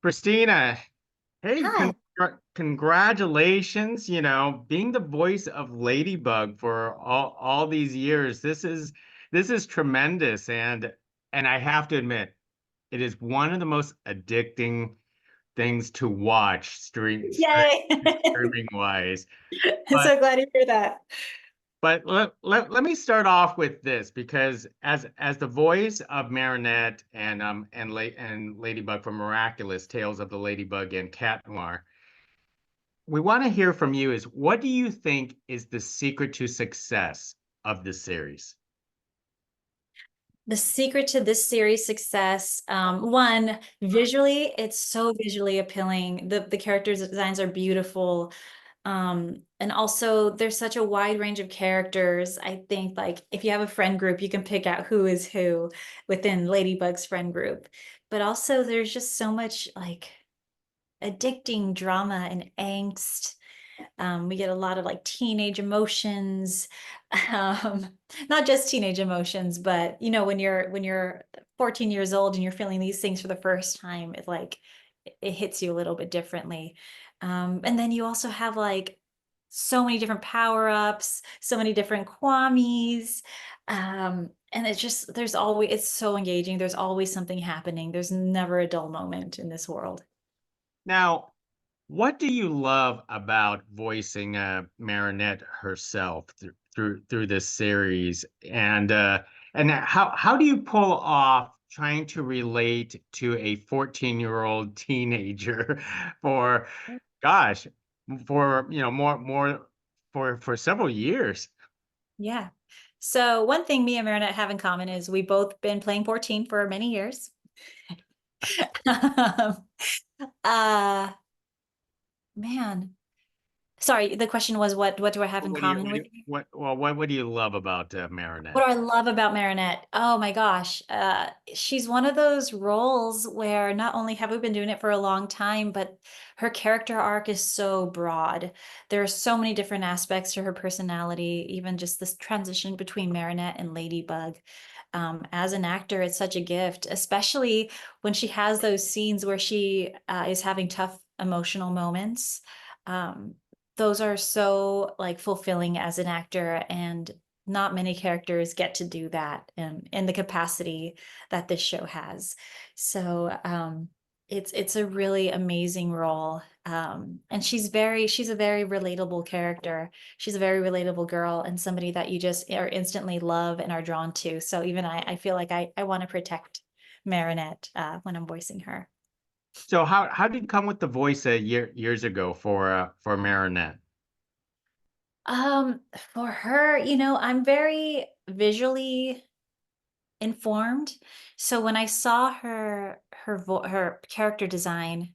Christina, hey, Hi. congratulations, being the voice of Ladybug for all these years. This is tremendous and I have to admit, it is one of the most addicting things to watch Yay. streaming wise. I'm But so glad to hear that. let me start off with this because as the voice of Marinette and Ladybug from Miraculous Tales of the Ladybug and Cat Noir, we want to hear from you is what do you think is the secret to success of this series? The secret to this series' success, one, visually, it's so visually appealing. The characters' designs are beautiful. And also there's such a wide range of characters. I think like if you have a friend group, you can pick out who is who within Ladybug's friend group. But also there's just so much like addicting drama and angst. We get a lot of like teenage emotions, um, not just teenage emotions, but when you're 14 years old and you're feeling these things for the first time, it hits you a little bit differently. And then you also have like so many different power-ups, so many different kwamis. And it's so engaging. There's always something happening. There's never a dull moment in this world. Now, what do you love about voicing Marinette herself through this series? And how do you pull off trying to relate to a 14-year-old teenager for gosh, for more for several years? Yeah. So one thing me and Marinette have in common is we've both been playing 14 for many years. Um, uh, man, sorry, the question was what do I have in What do you common with you? what do you love about What Marinette? do I love about Marinette? Oh my gosh. She's one of those roles where not only have we been doing it for a long time, but her character arc is so broad. There are so many different aspects to her personality, even just this transition between Marinette and Ladybug. As an actor, it's such a gift, especially when she has those scenes where she is having tough emotional moments. Um, those are so like fulfilling as an actor, and not many characters get to do that in the capacity that this show has. So it's a really amazing role. And she's a very relatable character. She's a very relatable girl and somebody that you just are instantly love and are drawn to. So even I feel like I want to protect Marinette when I'm voicing her. So how did you come with the voice years ago for Marinette? For her, I'm very visually informed. So when I saw her character design,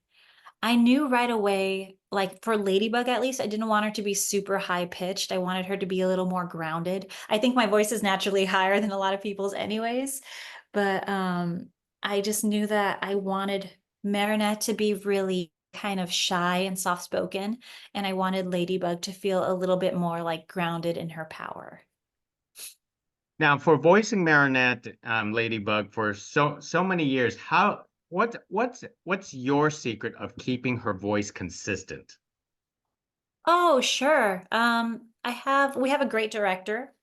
I knew right away, like for Ladybug at least, I didn't want her to be super high pitched. I wanted her to be a little more grounded. I think my voice is naturally higher than a lot of people's anyways, but I just knew that I wanted Marinette to be really kind of shy and soft spoken, and I wanted Ladybug to feel a little bit more like grounded in her power. Now, for voicing Marinette, Ladybug for so many years, what's your secret of keeping her voice consistent? Oh, sure. We have a great director,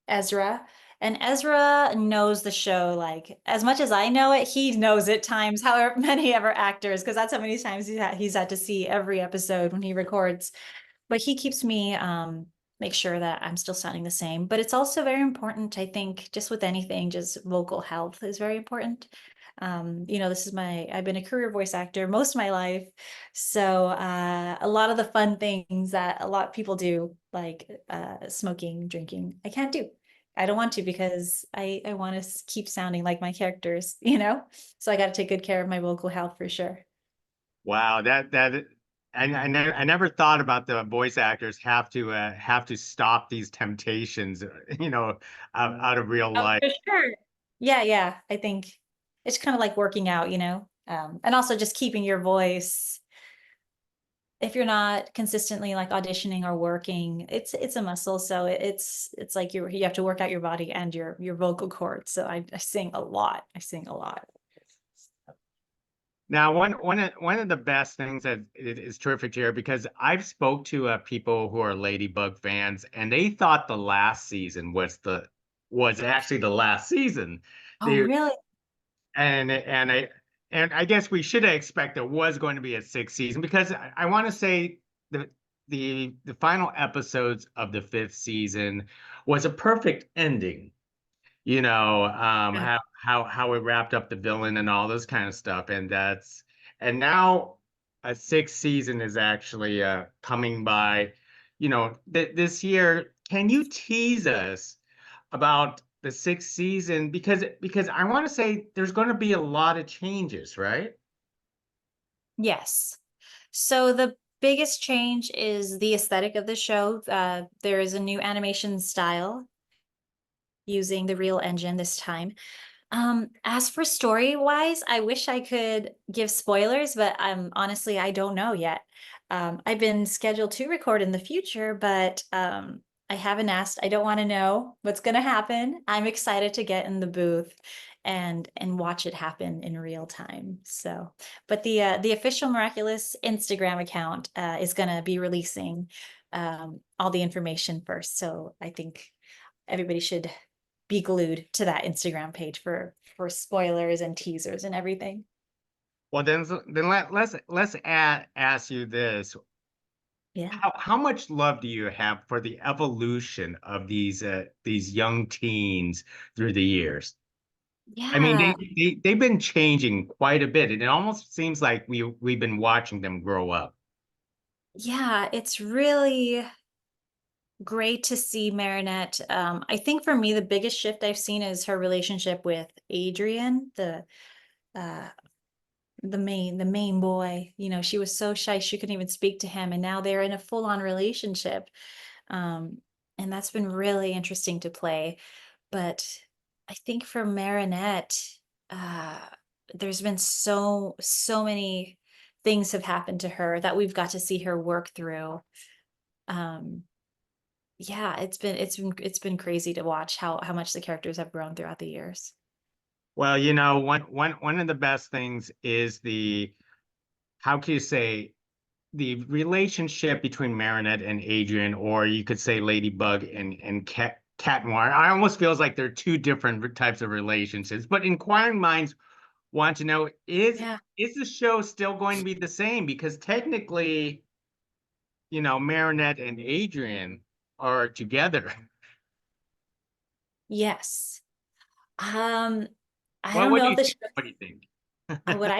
Ezra, and Ezra knows the show like as much as I know it, he knows it times however many ever actors, because that's how many times he's had to see every episode when he records. But he keeps me make sure that I'm still sounding the same. But it's also very important, I think, just with anything, just vocal health is very important. I've been a career voice actor most of my life. So a lot of the fun things that a lot of people do, like smoking, drinking, I can't do. I don't want to because I want to keep sounding like my characters, you know? So I got to take good care of my vocal health for sure. Wow, I never thought about the voice actors have to stop these temptations, out of real Oh, life. for sure. Yeah, yeah. I think it's kind of like working out, and also just keeping your voice. If you're not consistently like auditioning or working, it's a muscle. So it's like you have to work out your body and your vocal cords. So I sing a lot. I sing a lot. Now, one of the best things that is terrific to hear, because I've spoke to people who are Ladybug fans, and they thought the last season was actually the last season. Oh, They really? and I guess we should expect there was going to be a sixth season, because I want to say the the final episodes of the fifth season was a perfect ending. Yeah. How it wrapped up the villain and all this kind of stuff, and now a sixth season is actually coming by, this year. Can you tease us about the sixth season? Because I want to say there's going to be a lot of changes, right? Yes. So the biggest change is the aesthetic of the show. There is a new animation style using the Real Engine this time. As for story wise, I wish I could give spoilers, but honestly, I don't know yet. I've been scheduled to record in the future, but I haven't asked. I don't want to know what's going to happen. I'm excited to get in the booth and watch it happen in real time. So, but the official Miraculous Instagram account is going to be releasing all the information first. So I think everybody should be glued to that Instagram page for spoilers and teasers and everything. Well, then let's ask you this. Yeah. How much love do you have for the evolution of these young teens through the years? I mean, Yeah. they've been changing quite a bit, and it almost seems like we've been watching them grow up. Yeah, it's really great to see Marinette. I think for me, the biggest shift I've seen is her relationship with Adrien, uh the main boy. She was so shy she couldn't even speak to him, and now they're in a full-on relationship. Um, and that's been really interesting to play. But I think for Marinette, uh, there's been so many things have happened to her that we've got to see her work through. Um, yeah, it's been crazy to watch how much the characters have grown throughout the years. Well, one of the best things is how can you say, the relationship between Marinette and Adrian, or you could say Ladybug and Cat Noir. I almost feels like they're two different types of relationships. But inquiring minds want to know, Yeah. is the show still going to be the same? Because technically, Marinette and Adrian are together. Yes. Um, I Well, don't what do know if you the think? show, What do you think? what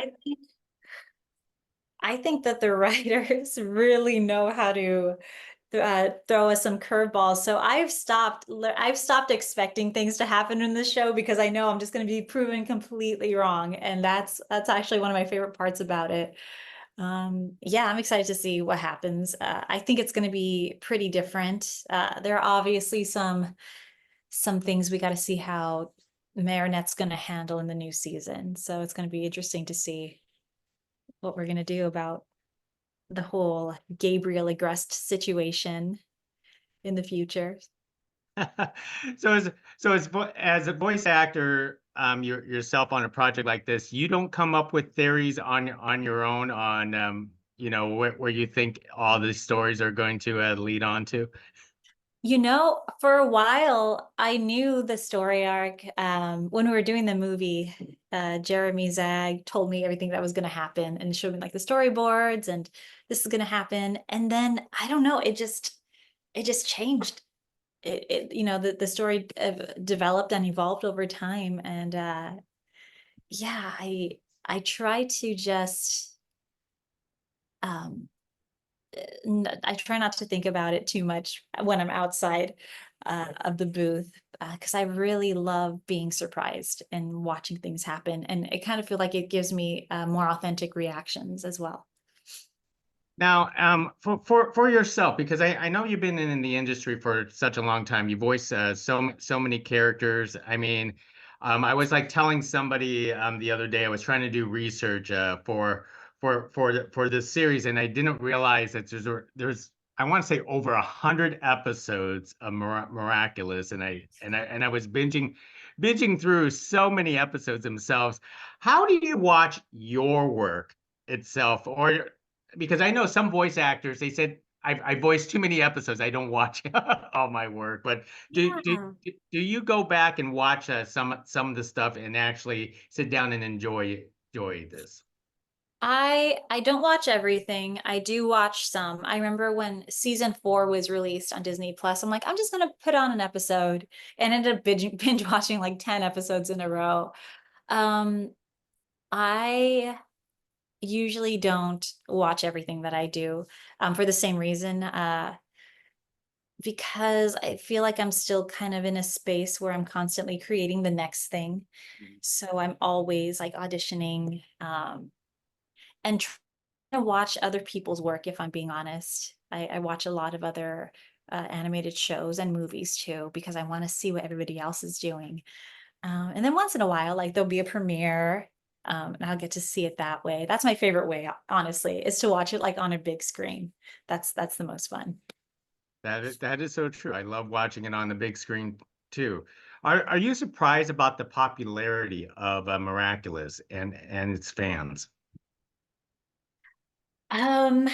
I think that the writers really know how to throw us some curveballs. So I've stopped expecting things to happen in the show because I know I'm just going to be proven completely wrong, and that's actually one of my favorite parts about it. Yeah, I'm excited to see what happens. I think it's going to be pretty different. There are obviously some things we got to see how Marinette's going to handle in the new season. So it's going to be interesting to see what we're going to do about the whole Gabriel Agrest situation in the future. So as a voice actor, yourself on a project like this, you don't come up with theories on your own on where you think all these stories are going to lead on to. For a while, I knew the story arc. When we were doing the movie, Jeremy Zag told me everything that was going to happen and showed me like the storyboards and this is going to happen. And then I don't know, it just changed. The story developed and evolved over time. And yeah, I try to just um I try not to think about it too much when I'm outside of the booth because I really love being surprised and watching things happen. And I kind of feel like it gives me more authentic reactions as well. Now, for yourself, because I know you've been in the industry for such a long time. You voice so many characters. I mean, I was like telling somebody the other day, I was trying to do research for this series, and I didn't realize that there's I want to say over 100 episodes of Miraculous, and I was binging through so many episodes themselves. How do you watch your work itself? Or because I know some voice actors, they said I voiced too many episodes, I don't watch all my work. But Yeah. do you go back and watch some of the stuff and actually sit down and enjoy this? I don't watch everything. I do watch some. I remember when season 4 was released on Disney Plus, I'm like, I'm just gonna put on an episode and ended up binge watching like 10 episodes in a row. Um, I usually don't watch everything that I do, for the same reason, because I feel like I'm still kind of in a space where I'm constantly creating the next thing. So I'm always like auditioning, and trying to watch other people's work, if I'm being honest. I watch a lot of other animated shows and movies too, because I want to see what everybody else is doing. And then once in a while, like there'll be a premiere, and I'll get to see it that way. That's my favorite way, honestly, is to watch it like on a big screen. That's the most fun. That is so true. I love watching it on the big screen too. Are you surprised about the popularity of Miraculous and its fans? Um,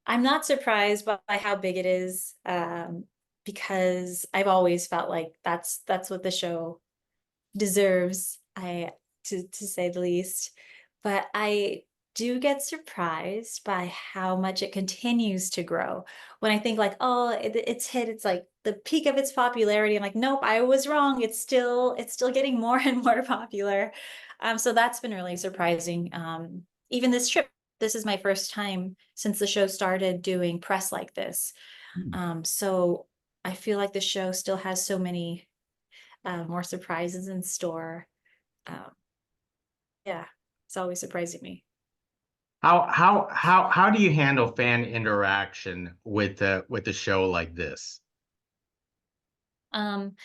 I'm not surprised by how big it is, because I've always felt like that's what the show deserves, I to say the least. But I do get surprised by how much it continues to grow. When I think like, oh, it's like the peak of its popularity. I'm like, nope, I was wrong. It's still getting more and more popular. So that's been really surprising. Even this trip, this is my first time since the show started doing press like this. So I feel like the show still has so many more surprises in store. Um, yeah, it's always surprising me. How do you handle fan interaction with a show like this? Um,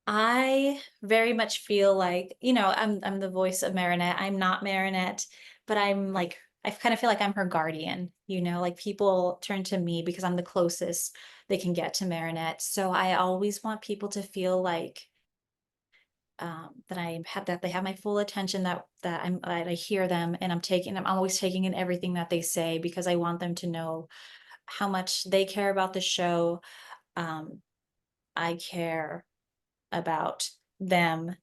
I very much feel like, I'm the voice of Marinette. I'm not Marinette, but I'm like, I kind of feel like I'm her guardian, like people turn to me because I'm the closest they can get to Marinette. So I always want people to feel like, that they have my full attention, that I hear them, and I'm always taking in everything that they say, because I want them to know how much they care about the show. Um, I care about them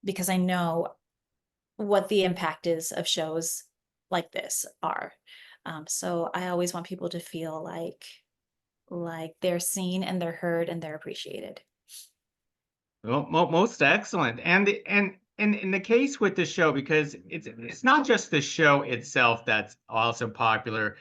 because I know what the impact is of shows like this are. So I always want people to feel like they're seen and they're heard and they're appreciated. Well, most excellent. And in the case with the show, because it's not just the show itself that's also popular.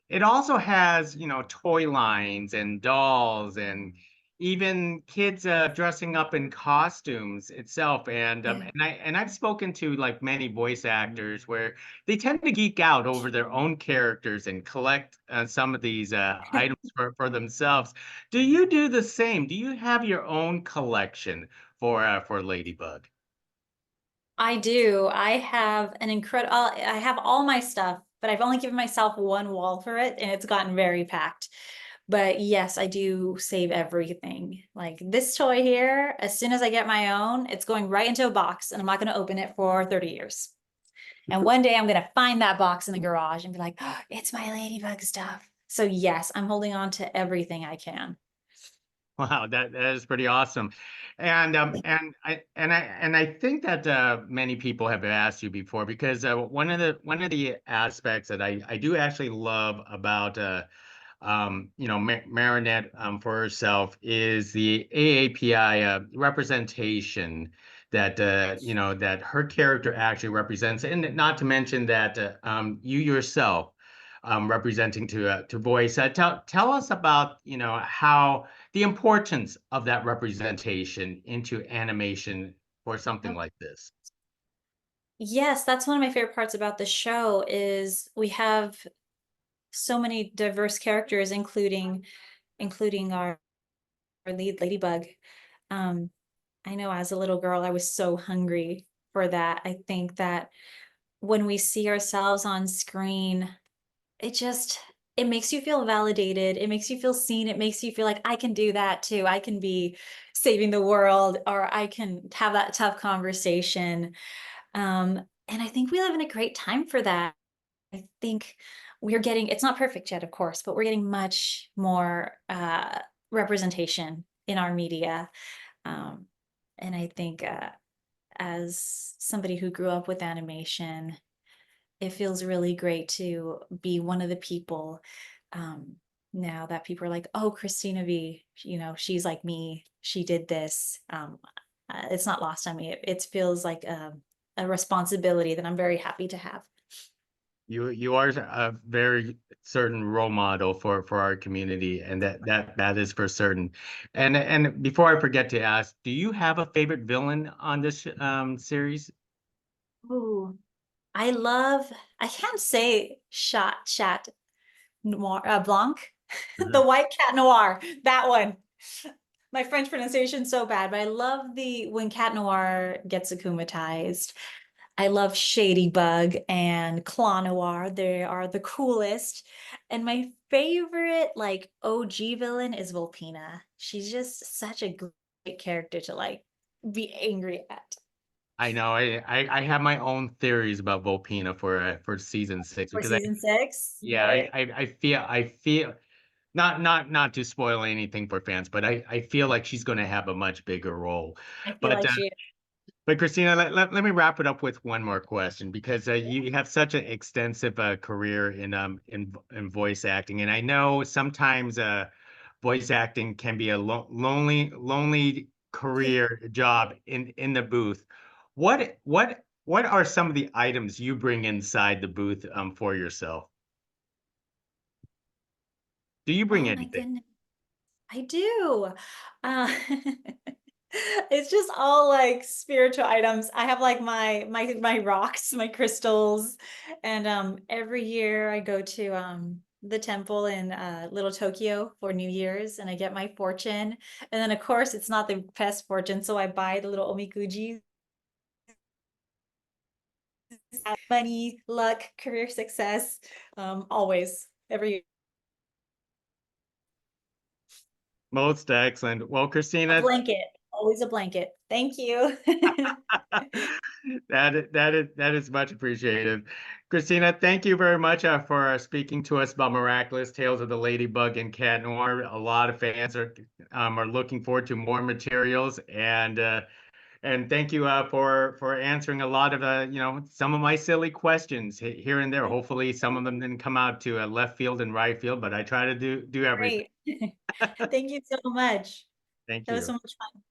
It also has, toy lines and dolls and even kids dressing up in costumes itself. Yeah. And I've spoken to like many voice actors where they tend to geek out over their own characters and collect some of these items for themselves. Do you do the same? Do you have your own collection for Ladybug? I do. I have all my stuff, but I've only given myself one wall for it, and it's gotten very packed. But yes, I do save everything. Like this toy here, as soon as I get my own, it's going right into a box, and I'm not going to open it for 30 years. And one day I'm going to find that box in the garage and be like, oh, it's my Ladybug stuff. So yes, I'm holding on to everything I can. Wow, that is pretty awesome. And I think that many people have asked you before because one of the aspects that I do actually love about Marinette for herself is the AAPI representation that that her character actually represents, and not to mention that you yourself representing to voice. Tell us about how the importance of that representation into animation for something Oh, like this. yes, that's one of my favorite parts about the show is we have so many diverse characters, including our lead Ladybug. Um, I know as a little girl, I was so hungry for that. I think that when we see ourselves on screen, it just it makes you feel validated. It makes you feel seen. It makes you feel like I can do that too. I can be saving the world, or I can have that tough conversation. And I think we live in a great time for that. I think we're getting, it's not perfect yet, of course, but we're getting much more representation in our media. Um, and I think as somebody who grew up with animation, it feels really great to be one of the people now that people are like, oh, Cristina Vee, she's like me. She did this. It's not lost on me. It feels like a responsibility that I'm very happy to have. You are a very certain role model for our community, and that is for certain. And before I forget to ask, do you have a favorite villain on this series? Ooh, I can't say chat noir, Blanc, the Mhm. white cat noir, that one. My French pronunciation's so bad, but I love when Cat Noir gets akumatized. I love Shadybug and Claw Noir. They are the coolest. And my favorite, like, OG villain is Volpina. She's just such a great character to like be angry at. I know I have my own theories about Volpina for season 6 For because season 6. yeah I feel not to spoil anything for fans, but I feel like she's going to have a much bigger role. I feel But like she Christina, let me wrap it up with one more question because you have such an extensive career in voice acting, and I know sometimes voice acting can be a lonely career job in the booth. What are some of the items you bring inside the booth for yourself? Do you bring Oh my anything? goodness. I do. Uh, it's just all like spiritual items. I have like my rocks, my crystals, and every year I go to the temple in Little Tokyo for New Year's, and I get my fortune. And then of course it's not the best fortune, so I buy the little omikuji. Money, luck, career success, always every year. Most excellent. Well, A Christina, blanket, always a blanket. Thank you. that is much appreciated. Christina, thank you very much for speaking to us about Miraculous Tales of the Ladybug and Cat Noir. A lot of fans are looking forward to more materials, and thank you for answering a lot of some of my silly questions here and there. Hopefully, some of them didn't come out to left field and right field, but I try to do everything. Great. Thank you so much. Thank That was you. so much fun.